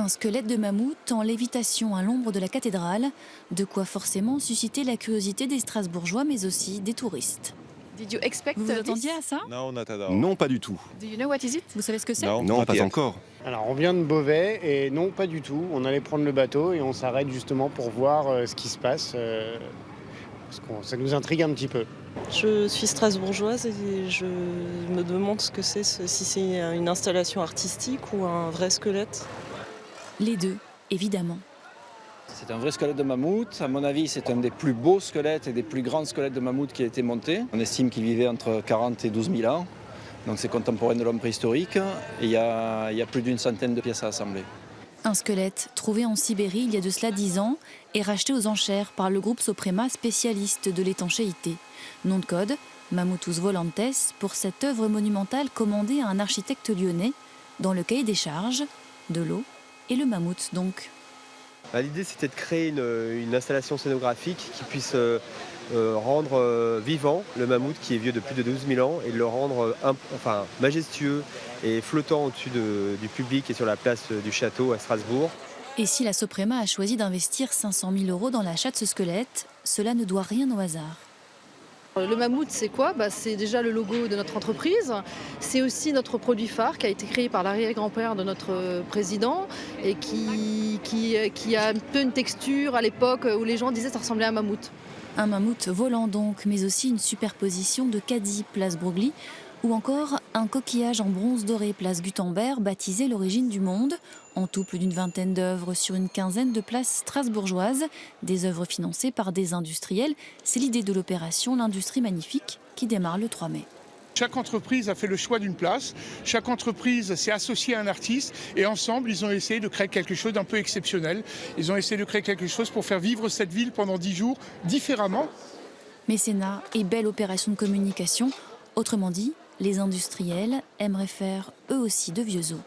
Un squelette de mammouth en lévitation à l'ombre de la cathédrale, de quoi forcément susciter la curiosité des Strasbourgeois mais aussi des touristes. Did you expect Vous vous this? attendiez à ça? No, not at all. Non, pas du tout. Do you know what is it? Vous savez ce que c'est? No, Non, not pas yet. encore. Alors on vient de Beauvais et non pas du tout. On allait prendre le bateau et on s'arrête justement pour voir ce qui se passe. Parce que ça nous intrigue un petit peu. Je suis strasbourgeoise et je me demande ce que c'est, si c'est une installation artistique ou un vrai squelette. Les deux, évidemment. C'est un vrai squelette de mammouth. À mon avis, c'est un des plus beaux squelettes et des plus grands squelettes de mammouth qui a été monté. On estime qu'il vivait entre 40 et 12 000 ans. Donc c'est contemporain de l'homme préhistorique. Et il y a plus d'une centaine de pièces à assembler. Un squelette trouvé en Sibérie il y a de cela 10 ans et racheté aux enchères par le groupe Soprema, spécialiste de l'étanchéité. Nom de code, Mammutus Volantes, pour cette œuvre monumentale commandée à un architecte lyonnais, dans le cahier des charges, de l'eau et le mammouth donc. L'idée, c'était de créer une installation scénographique qui puisse rendre vivant le mammouth qui est vieux de plus de 12 000 ans et de le rendre majestueux et flottant au-dessus du public et sur la place du château à Strasbourg. Et si la Soprema a choisi d'investir 500 000 € dans l'achat de ce squelette, cela ne doit rien au hasard. Le mammouth, c'est quoi? C'est déjà le logo de notre entreprise. C'est aussi notre produit phare qui a été créé par l'arrière-grand-père de notre président et qui a un peu une texture à l'époque où les gens disaient que ça ressemblait à un mammouth. Un mammouth volant donc, mais aussi une superposition de Caddy, place Broglie, ou encore un coquillage en bronze doré, place Gutenberg, baptisé l'origine du monde. En tout, plus d'une vingtaine d'œuvres sur une quinzaine de places strasbourgeoises, des œuvres financées par des industriels. C'est l'idée de l'opération L'Industrie Magnifique qui démarre le 3 mai. Chaque entreprise a fait le choix d'une place, chaque entreprise s'est associée à un artiste et ensemble ils ont essayé de créer quelque chose d'un peu exceptionnel. Ils ont essayé de créer quelque chose pour faire vivre cette ville pendant 10 jours différemment. Mécénat et belle opération de communication, autrement dit, les industriels aimeraient faire eux aussi de vieux os.